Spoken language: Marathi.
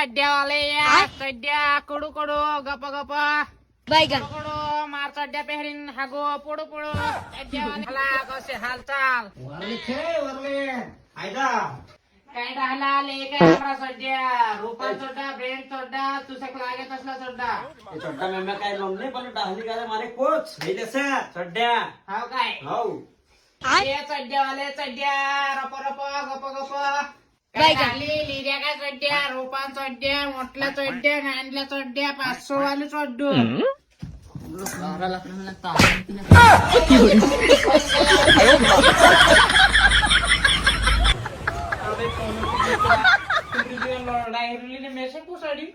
चड्ड्यावाले या चड्ड्या कडू कडू गप गप कडू मार चड्ड्या पेहरीन हागो पोडो पोडो चड्ड्यावाले कसे हालचाल काय राहिला ले काय हमरा चड्ड्या रूपा चड्डा ब्रेन चड्डा तुझे लागत असला चड्डा चड्डा में मैं काय लोन नहीं पर डाहली का मारे कोच हे जैसे चड्ड्या हाव काय हाव ये चड्ड्यावाले चड्ड्या रप रप गप गप काय झाली लिहिल्या काय चड्ड्या रूपान चड्ड्या मोठल्या चड्ड्या गांडल्या चड्ड्या 500 वाले चड्डू लढाई मेसेज पुसाडी